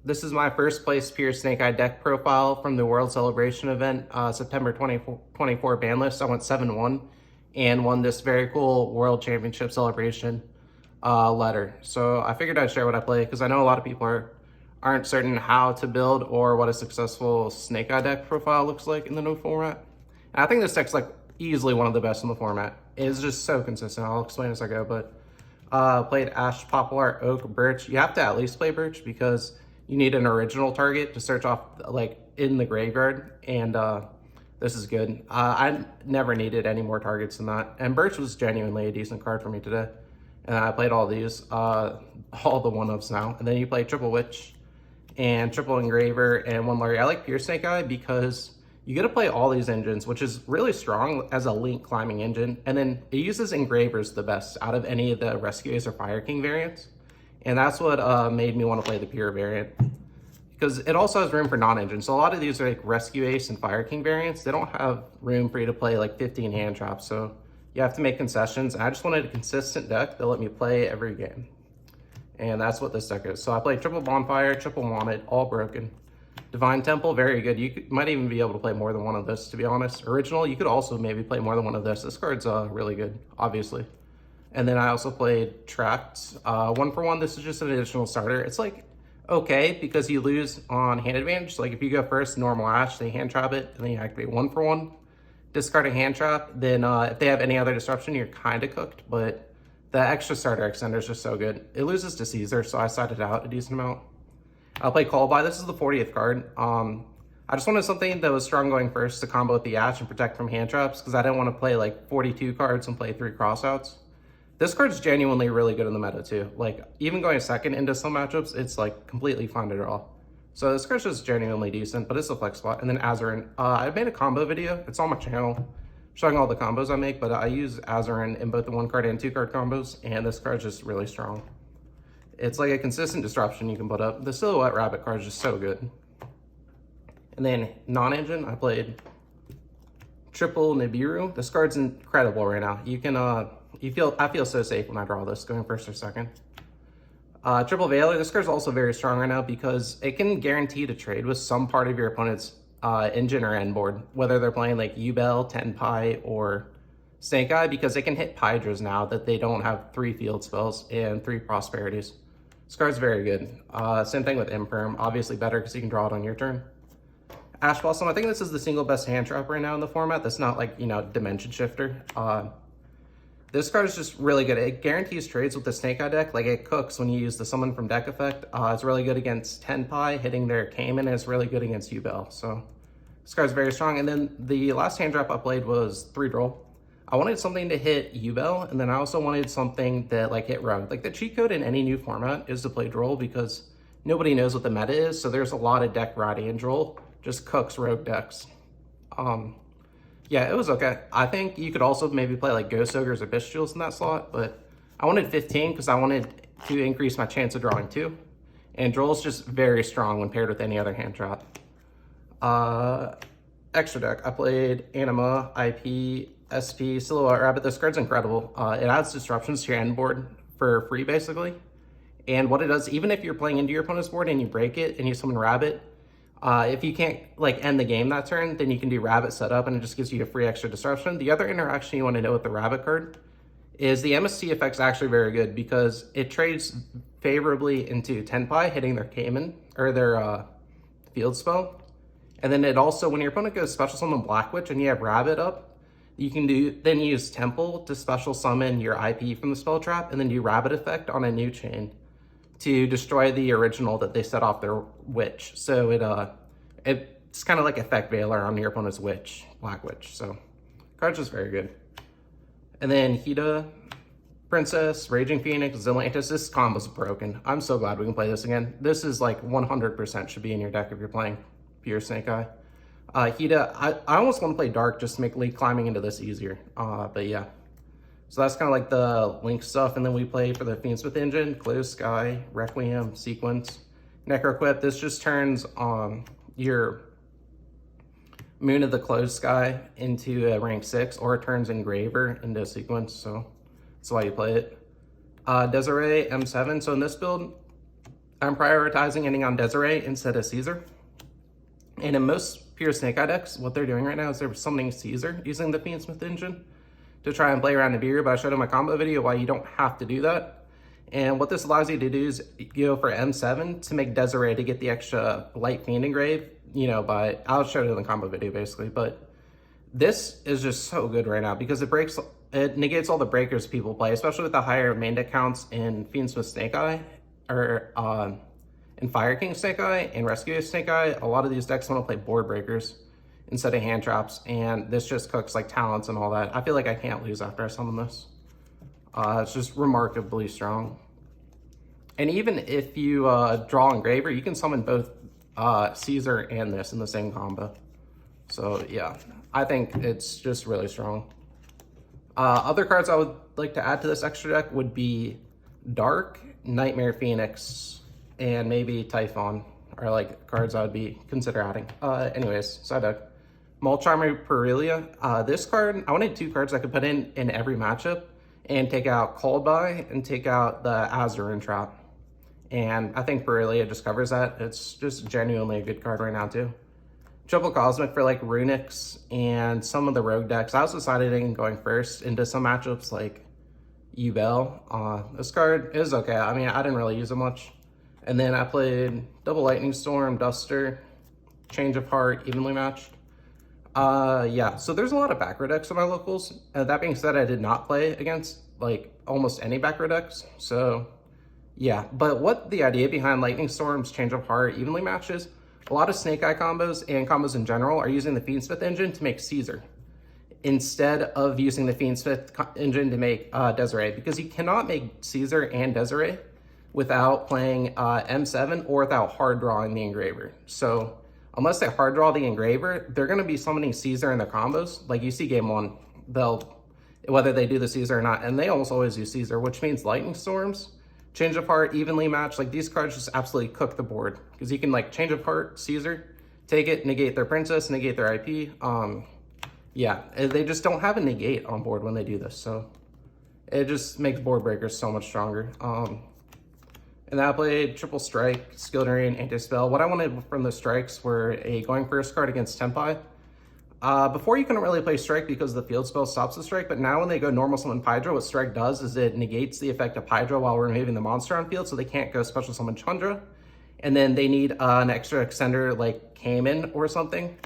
This is my first place Pure Snake Eye deck profile from the World Celebration event, September 2024 ban list. I went 7-1 and won this very cool World Championship Celebration letter. So I figured I'd share what I play because I know a lot of people aren't certain how to build or what a successful Snake Eye deck profile looks like in the new format. And I think this deck's like easily one of the best in the format. It's just so consistent. I'll explain as I go, but played Ash, Poplar, Oak, Birch. You have to at least play Birch because you need an original target to search off like in the graveyard, and this is good. I never needed any more targets than that, and Birch was genuinely a decent card for me today. And I played all these, all the one-ups now. And then you play Triple Witch and Triple Engraver and one Larry. I like Pure Snake Eye because you get to play all these engines, which is really strong as a link climbing engine. And then it uses Engravers the best out of any of the Rescue Ace or Fire King variants. And that's what made me want to play the Pure variant. Because it also has room for non-engines. So a lot of these are like Rescue Ace and Fire King variants. They don't have room for you to play like 15 hand traps. So you have to make concessions. And I just wanted a consistent deck that let me play every game. And that's what this deck is. So I played Triple Bonfire, Triple Wanted, all broken. Divine Temple, very good. You might even be able to play more than one of this, to be honest. Original, you could also maybe play more than one of this. This card's really good, obviously. And then I also played Trapped. 1-for-1, this is just an additional starter. It's like, okay, because you lose on hand advantage. Like if you go first, normal Ash, they hand trap it, and then you activate 1-for-1. Discard a hand trap, then if they have any other disruption, you're kind of cooked, but the extra starter extender is just so good. It loses to Caesar, so I sided out a decent amount. I'll play Callby. This is the 40th card. I just wanted something that was strong going first to combo with the Ash and protect from hand traps, because I didn't want to play like 42 cards and play 3 crossouts. This card's genuinely really good in the meta too. Like even going second into some matchups, it's like completely fine to draw. So this card's just genuinely decent, but it's a flex spot. And then Azurin. I made a combo video. It's on my channel showing all the combos I make, but I use Azurin in both the 1-card and 2-card combos, and this card's just really strong. It's like a consistent disruption you can put up. The Silhouette Rabbit card is just so good. And then non-engine, I played Triple Nibiru. This card's incredible right now. You can, I feel so safe when I draw this, going first or second. Triple Veiler, this card's also very strong right now because it can guarantee to trade with some part of your opponent's engine or end board, whether they're playing like Yubel, Tenpai, or Snake Eye, because they can hit Hydras now that they don't have 3 field spells and 3 prosperities. This card's very good. Same thing with Imperm, obviously better because you can draw it on your turn. Ash Blossom, I think this is the single best hand trap right now in the format. That's not like, you know, Dimension Shifter. This card is just really good. It guarantees trades with the Snake Eye deck. Like it cooks when you use the Summon from Deck effect. It's really good against Tenpai, hitting their Cayman, and it's really good against Yubel. So this card's very strong. And then the last hand drop I played was 3 Droll. I wanted something to hit Yubel, and then I also wanted something that like hit Rogue. Like the cheat code in any new format is to play Droll because nobody knows what the meta is. So there's a lot of deck variety, and Droll just cooks Rogue decks. Yeah, it was okay. I think you could also maybe play like Ghost Ogres or Bestials in that slot, but I wanted 15 because I wanted to increase my chance of drawing 2. And Droll's just very strong when paired with any other hand trap. Extra deck, I played Anima, IP, SP, Silhouette Rabbit. This card's incredible. It adds disruptions to your end board for free, basically. And what it does, even if you're playing into your opponent's board and you break it and you summon Rabbit, if you can't like end the game that turn, then you can do Rabbit setup and it just gives you a free extra disruption. The other interaction you want to know with the Rabbit card is the MST effect's actually very good because it trades favorably into Tenpai hitting their Cayman or their field spell. And then it also, when your opponent goes special summon Black Witch and you have Rabbit up, you can then use Temple to special summon your IP from the spell trap and then do Rabbit effect on a new chain to destroy the original that they set off their Witch. So it's kind of like Effect Veiler on your opponent's Witch, Black Witch. So card's just very good. And then Hida, Princess, Raging Phoenix, Zelantis. This combo's broken. I'm so glad we can play this again. This is like 100% should be in your deck if you're playing Pure Snake Eye. Hida, I almost want to play Dark just to make league climbing into this easier. But yeah. So that's kind of like the Link stuff. And then we play for the Fiendsmith engine, Closed Sky, Requiem, Sequence, Necroquip. This just turns your Moon of the Closed Sky into a rank 6, or it turns Engraver into a Sequence. So that's why you play it. Desiree, M7. So in this build, I'm prioritizing ending on Desiree instead of Caesar. And in most pure Snake Eye decks, what they're doing right now is they're summoning Caesar using the Fiendsmith engine to try and play around Nibiru, but I showed in my combo video why you don't have to do that. And what this allows you to do is go for M7 to make Desiree to get the extra Light Fiend Engrave, you know, I'll show it in the combo video basically, but this is just so good right now because it negates all the breakers people play, especially with the higher main deck counts in Fiendsmith Snake Eye, or in Fire King Snake Eye and Rescue Snake Eye. A lot of these decks want to play board breakers instead of hand traps, and this just cooks like talents and all that. I feel like I can't lose after I summon this. It's just remarkably strong. And even if you draw Engraver, you can summon both Caesar and this in the same combo. So yeah, I think it's just really strong. Other cards I would like to add to this extra deck would be Dark, Nightmare Phoenix, and maybe Typhon are like cards I would be consider adding. Anyways, side deck. Mulch Armor Perelia. This card, I wanted 2 cards I could put in every matchup and take out Called By and take out the Azurin Trap. And I think Perelia just covers that. It's just genuinely a good card right now too. Triple Cosmic for like Runics and some of the rogue decks. I was deciding going first into some matchups like Yubel. This card is okay. I mean, I didn't really use it much. And then I played Double Lightning Storm, Duster, Change of Heart, Evenly Matched. Yeah, so there's a lot of back row decks in my locals. That being said, I did not play against like almost any back row decks. So yeah, but what the idea behind Lightning Storms, Change of Heart, Evenly Matches, a lot of Snake Eye combos and combos in general are using the Fiendsmith engine to make Caesar instead of using the Fiendsmith engine to make Desiree, because you cannot make Caesar and Desiree without playing M7 or without hard drawing the Engraver. So unless they hard draw the Engraver, they're going to be summoning Caesar in their combos. Like you see game 1, whether they do the Caesar or not, and they almost always use Caesar, which means Lightning Storms, Change of Heart, Evenly Matched, like these cards just absolutely cook the board because you can like Change of Heart, Caesar, take it, negate their princess, negate their IP. Yeah, they just don't have a negate on board when they do this, so it just makes board breakers so much stronger. And then I played Triple Strike, Skildarean, Anti-Spell. What I wanted from the strikes were a going first card against Tenpai. Before you couldn't really play Strike because the field spell stops the Strike, but now when they go normal summon Hydra, what Strike does is it negates the effect of Hydra while removing the monster on field, so they can't go special summon Chandra. And then they need an extra extender like Cayman or something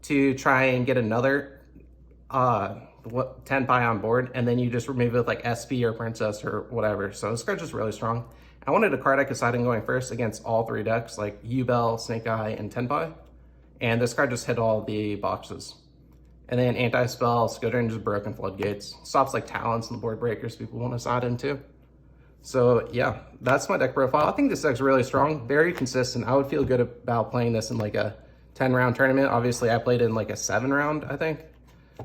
to try and get another Tenpai on board, and then you just remove it with like SP or Princess or whatever. So this card's just really strong. I wanted a card I could side in going first against all 3 decks, like Yubel, Snake Eye, and Tenpai. And this card just hit all the boxes. And then Anti-Spell, Skildarean just Broken Floodgates. Stops like Talents and the board breakers people want to side into. So yeah, that's my deck profile. I think this deck's really strong, very consistent. I would feel good about playing this in like a 10-round tournament. Obviously, I played in like a 7-round, I think,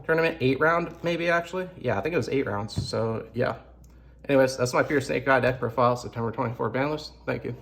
tournament. 8-round, maybe actually. Yeah, I think it was 8 rounds. So yeah. Anyways, that's my pure Snake Eye deck profile, September 24 ban list. Thank you.